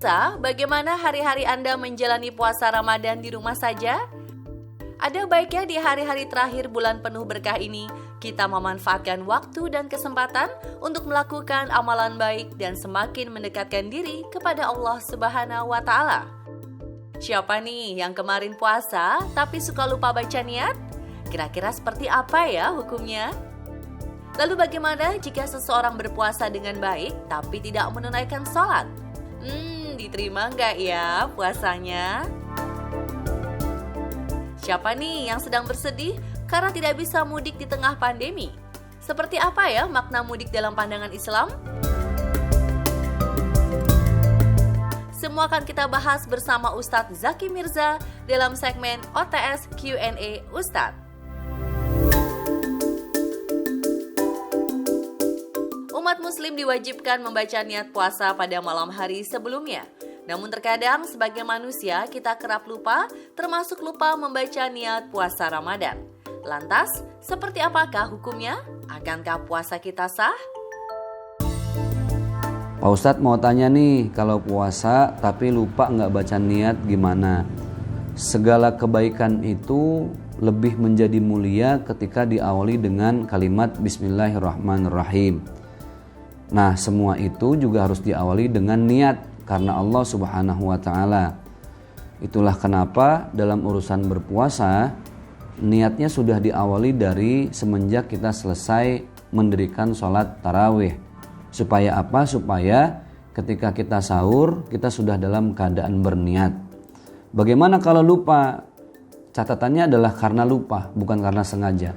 Pemirsa, bagaimana hari-hari Anda menjalani puasa Ramadan di rumah saja? Ada baiknya di hari-hari terakhir bulan penuh berkah ini, kita memanfaatkan waktu dan kesempatan untuk melakukan amalan baik dan semakin mendekatkan diri kepada Allah Subhanahu wa Ta'ala. Siapa nih yang kemarin puasa tapi suka lupa baca niat? Kira-kira seperti apa ya hukumnya? Lalu bagaimana jika seseorang berpuasa dengan baik tapi tidak menunaikan sholat? Diterima nggak ya puasanya? Siapa nih yang sedang bersedih karena tidak bisa mudik di tengah pandemi? Seperti apa ya makna mudik dalam pandangan Islam? Semua akan kita bahas bersama Ustadz Zaki Mirza dalam segmen OTS Q&A Ustadz. Umat muslim diwajibkan membaca niat puasa pada malam hari sebelumnya. Namun terkadang sebagai manusia kita kerap lupa, termasuk lupa membaca niat puasa Ramadan. Lantas, seperti apakah hukumnya? Akankah puasa kita sah? Pak Ustadz mau tanya nih, kalau puasa tapi lupa nggak baca niat gimana? Segala kebaikan itu lebih menjadi mulia ketika diawali dengan kalimat Bismillahirrahmanirrahim. Nah, semua itu juga harus diawali dengan niat karena Allah Subhanahu wa Ta'ala. Itulah kenapa dalam urusan berpuasa niatnya sudah diawali dari semenjak kita selesai mendirikan sholat tarawih. Supaya apa? Supaya ketika kita sahur kita sudah dalam keadaan berniat. Bagaimana kalau lupa? Catatannya adalah karena lupa, bukan karena sengaja.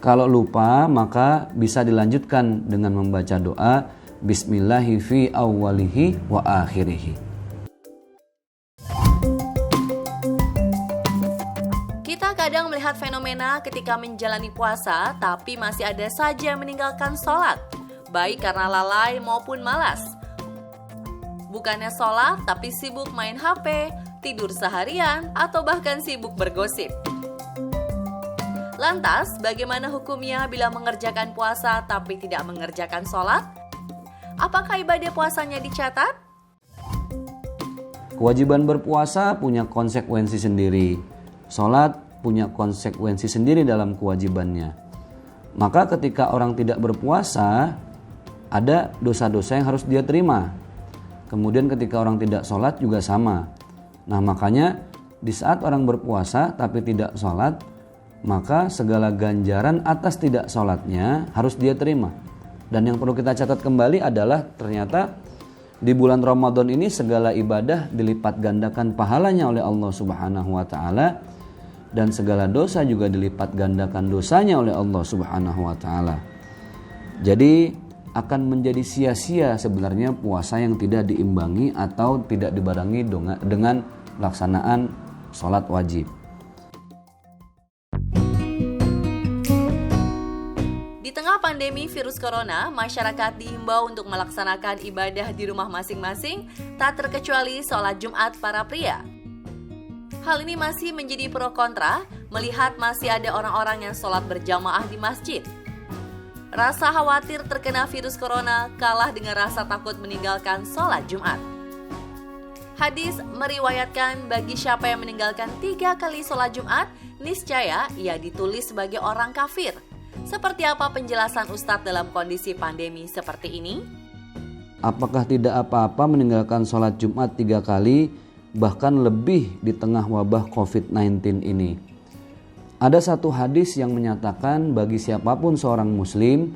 Kalau lupa maka bisa dilanjutkan dengan membaca doa Bismillahi fi awwalihi wa akhirihi. Kita kadang melihat fenomena ketika menjalani puasa tapi masih ada saja meninggalkan sholat, baik karena lalai maupun malas. Bukannya sholat tapi sibuk main HP, tidur seharian, atau bahkan sibuk bergosip. Lantas, bagaimana hukumnya bila mengerjakan puasa tapi tidak mengerjakan sholat? Apakah ibadah puasanya dicatat? Kewajiban berpuasa punya konsekuensi sendiri. Sholat punya konsekuensi sendiri dalam kewajibannya. Maka ketika orang tidak berpuasa, ada dosa-dosa yang harus dia terima. Kemudian ketika orang tidak sholat juga sama. Nah makanya di saat orang berpuasa tapi tidak sholat, maka segala ganjaran atas tidak sholatnya harus dia terima. Dan yang perlu kita catat kembali adalah ternyata di bulan Ramadan ini segala ibadah dilipat gandakan pahalanya oleh Allah Subhanahu wa Ta'ala, dan segala dosa juga dilipat gandakan dosanya oleh Allah Subhanahu wa Ta'ala. Jadi akan menjadi sia-sia sebenarnya puasa yang tidak diimbangi atau tidak dibarengi dengan pelaksanaan sholat wajib. Di tengah pandemi virus corona, masyarakat diimbau untuk melaksanakan ibadah di rumah masing-masing, tak terkecuali sholat Jumat para pria. Hal ini masih menjadi pro kontra, melihat masih ada orang-orang yang sholat berjamaah di masjid. Rasa khawatir terkena virus corona kalah dengan rasa takut meninggalkan sholat Jumat. Hadis meriwayatkan bagi siapa yang meninggalkan 3 kali sholat Jumat, niscaya ia ditulis sebagai orang kafir. Seperti apa penjelasan Ustadz dalam kondisi pandemi seperti ini? Apakah tidak apa-apa meninggalkan sholat Jumat 3 kali, bahkan lebih di tengah wabah COVID-19 ini? Ada satu hadis yang menyatakan bagi siapapun seorang muslim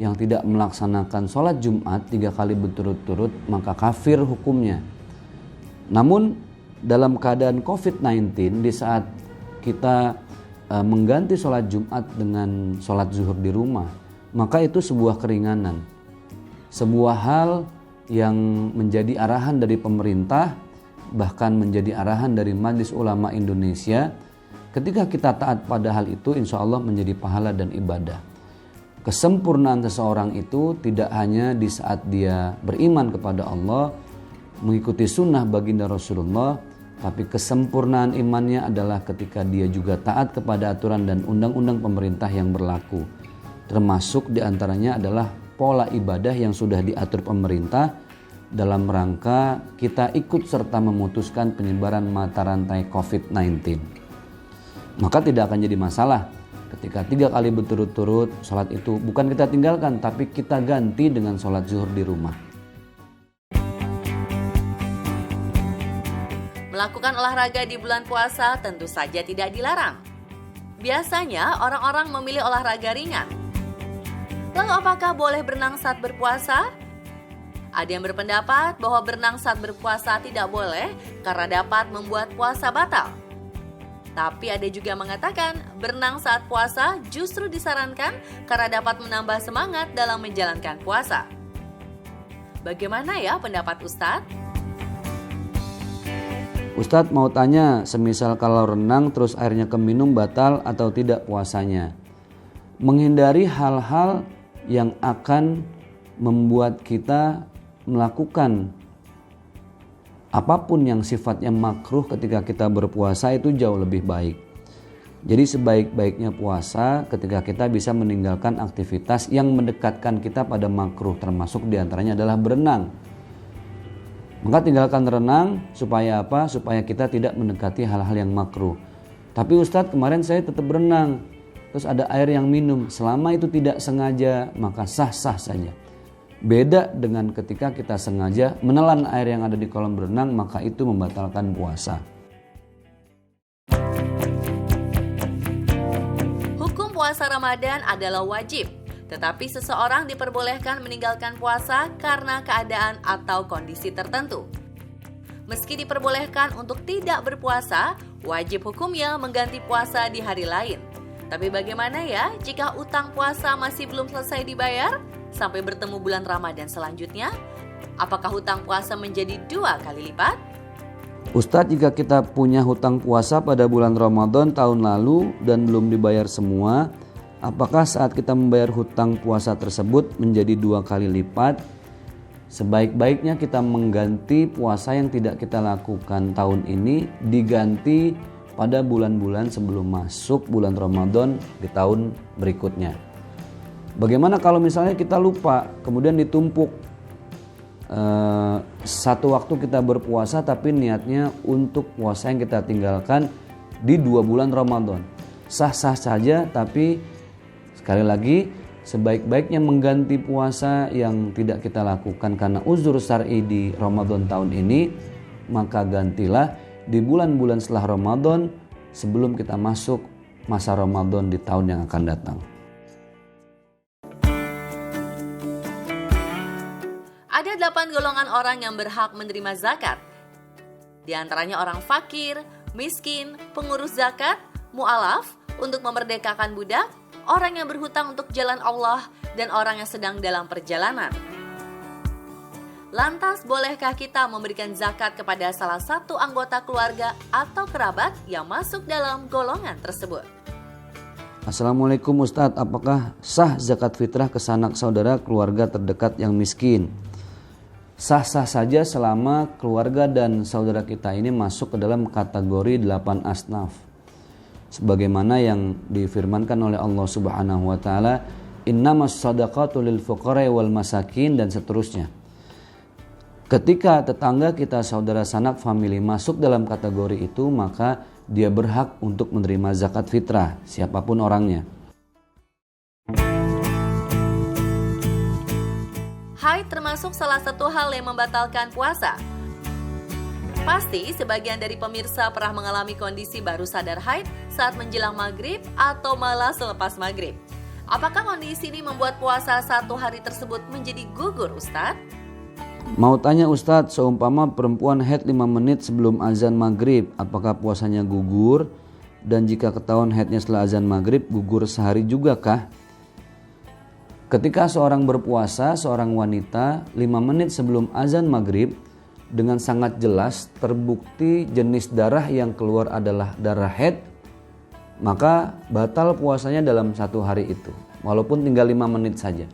yang tidak melaksanakan sholat Jumat 3 kali berturut-turut, maka kafir hukumnya. Namun dalam keadaan COVID-19, di saat kita mengganti sholat Jumat dengan sholat zuhur di rumah, maka itu sebuah keringanan, sebuah hal yang menjadi arahan dari pemerintah, bahkan menjadi arahan dari Majelis Ulama Indonesia. Ketika kita taat pada hal itu, insya Allah menjadi pahala dan ibadah. Kesempurnaan seseorang itu tidak hanya di saat dia beriman kepada Allah, mengikuti sunnah baginda Rasulullah, tapi kesempurnaan imannya adalah ketika dia juga taat kepada aturan dan undang-undang pemerintah yang berlaku. Termasuk diantaranya adalah pola ibadah yang sudah diatur pemerintah dalam rangka kita ikut serta memutuskan penyebaran mata rantai COVID-19. Maka tidak akan jadi masalah ketika 3 kali berturut-turut sholat itu bukan kita tinggalkan, tapi kita ganti dengan sholat zuhur di rumah. Melakukan olahraga di bulan puasa tentu saja tidak dilarang. Biasanya orang-orang memilih olahraga ringan. Lalu apakah boleh berenang saat berpuasa? Ada yang berpendapat bahwa berenang saat berpuasa tidak boleh karena dapat membuat puasa batal. Tapi ada juga yang mengatakan berenang saat puasa justru disarankan karena dapat menambah semangat dalam menjalankan puasa. Bagaimana ya pendapat Ustadz? Ustadz mau tanya, semisal kalau renang terus airnya keminum batal atau tidak puasanya? Menghindari hal-hal yang akan membuat kita melakukan apapun yang sifatnya makruh ketika kita berpuasa itu jauh lebih baik. Jadi sebaik-baiknya puasa ketika kita bisa meninggalkan aktivitas yang mendekatkan kita pada makruh, termasuk diantaranya adalah berenang. Maka tinggalkan renang supaya apa? Supaya kita tidak mendekati hal-hal yang makruh. Tapi Ustadz, kemarin saya tetap berenang, terus ada air yang minum. Selama itu tidak sengaja, maka sah-sah saja. Beda dengan ketika kita sengaja menelan air yang ada di kolam berenang, maka itu membatalkan puasa. Hukum puasa Ramadan adalah wajib, tetapi seseorang diperbolehkan meninggalkan puasa karena keadaan atau kondisi tertentu. Meski diperbolehkan untuk tidak berpuasa, wajib hukumnya mengganti puasa di hari lain. Tapi bagaimana ya jika utang puasa masih belum selesai dibayar? Sampai bertemu bulan Ramadan selanjutnya, apakah hutang puasa menjadi 2 kali lipat? Ustadz, jika kita punya hutang puasa pada bulan Ramadan tahun lalu dan belum dibayar semua, apakah saat kita membayar hutang puasa tersebut menjadi 2 kali lipat? Sebaik-baiknya kita mengganti puasa yang tidak kita lakukan tahun ini diganti pada bulan-bulan sebelum masuk bulan Ramadan di tahun berikutnya. Bagaimana kalau misalnya kita lupa, kemudian ditumpuk satu waktu kita berpuasa tapi niatnya untuk puasa yang kita tinggalkan di 2 bulan Ramadan. Sah-sah saja, tapi sekali lagi sebaik-baiknya mengganti puasa yang tidak kita lakukan karena uzur syar'i di Ramadan tahun ini, maka gantilah di bulan-bulan setelah Ramadan sebelum kita masuk masa Ramadan di tahun yang akan datang. Ada 8 golongan orang yang berhak menerima zakat. Di antaranya orang fakir, miskin, pengurus zakat, mu'alaf untuk memerdekakan budak, orang yang berhutang untuk jalan Allah, dan orang yang sedang dalam perjalanan. Lantas, bolehkah kita memberikan zakat kepada salah satu anggota keluarga atau kerabat yang masuk dalam golongan tersebut? Assalamualaikum Ustadz, apakah sah zakat fitrah ke sanak saudara keluarga terdekat yang miskin? Sah-sah saja selama keluarga dan saudara kita ini masuk ke dalam kategori 8 asnaf. Sebagaimana yang difirmankan oleh Allah Subhanahu wa taala, innamas shadaqatu lil fuqara'i wal masakin, dan seterusnya. Ketika tetangga kita, saudara sanak famili masuk dalam kategori itu, maka dia berhak untuk menerima zakat fitrah, siapapun orangnya. Haid termasuk salah satu hal yang membatalkan puasa. Pasti sebagian dari pemirsa pernah mengalami kondisi baru sadar haid saat menjelang maghrib atau malah selepas maghrib. Apakah kondisi ini membuat puasa 1 hari tersebut menjadi gugur, Ustadz? Mau tanya Ustadz, seumpama perempuan haid 5 menit sebelum azan maghrib, apakah puasanya gugur? Dan jika ketahuan haidnya setelah azan maghrib, gugur sehari juga kah? Ketika seorang berpuasa, seorang wanita 5 menit sebelum azan maghrib, dengan sangat jelas terbukti jenis darah yang keluar adalah darah haid, maka batal puasanya dalam 1 hari itu, walaupun tinggal 5 menit saja.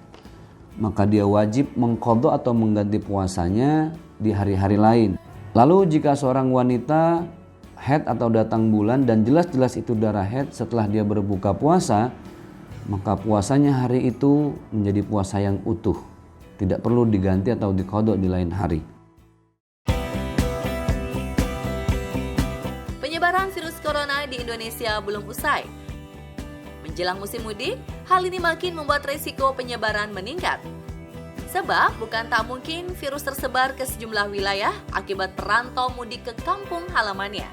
Maka dia wajib mengqadha atau mengganti puasanya di hari-hari lain. Lalu jika seorang wanita haid atau datang bulan dan jelas-jelas itu darah haid setelah dia berbuka puasa, maka puasanya hari itu menjadi puasa yang utuh, tidak perlu diganti atau diqadha di lain hari. Penyebaran virus corona di Indonesia belum usai. Menjelang musim mudik, hal ini makin membuat resiko penyebaran meningkat. Sebab bukan tak mungkin virus tersebar ke sejumlah wilayah akibat perantau mudik ke kampung halamannya.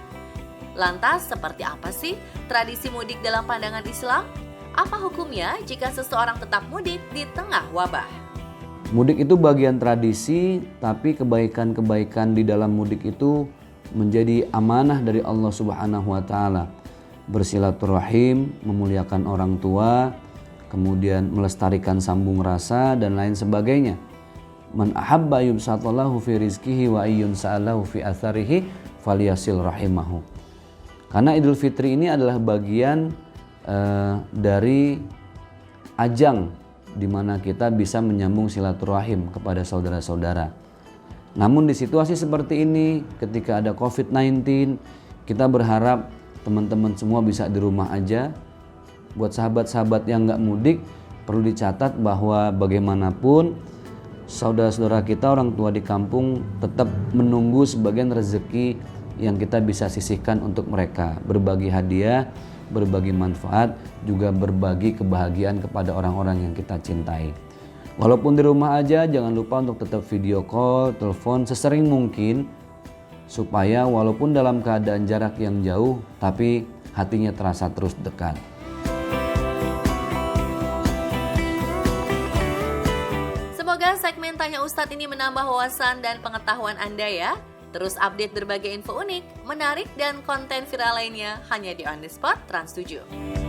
Lantas, seperti apa sih tradisi mudik dalam pandangan Islam? Apa hukumnya jika seseorang tetap mudik di tengah wabah? Mudik itu bagian tradisi, tapi kebaikan-kebaikan di dalam mudik itu menjadi amanah dari Allah Subhanahu wa taala. Bersilaturahim, memuliakan orang tua, kemudian melestarikan sambung rasa dan lain sebagainya. Man ahabba yubsatallahu fi rizqihi wa ayyun sa'alahu fi atharihi falyasil rahimahu. Karena Idul Fitri ini adalah bagian dari ajang di mana kita bisa menyambung silaturahim kepada saudara-saudara. Namun di situasi seperti ini, ketika ada COVID-19, kita berharap teman-teman semua bisa di rumah aja. Buat sahabat-sahabat yang nggak mudik, perlu dicatat bahwa bagaimanapun saudara-saudara kita, orang tua di kampung tetap menunggu sebagian rezeki yang kita bisa sisihkan untuk mereka. Berbagi hadiah, berbagi manfaat, juga berbagi kebahagiaan kepada orang-orang yang kita cintai. Walaupun di rumah aja, jangan lupa untuk tetap video call, telepon sesering mungkin, supaya walaupun dalam keadaan jarak yang jauh, tapi hatinya terasa terus dekat. Semoga segmen Tanya Ustadz ini menambah wawasan dan pengetahuan Anda ya. Terus update berbagai info unik, menarik, dan konten viral lainnya hanya di On The Spot Trans 7.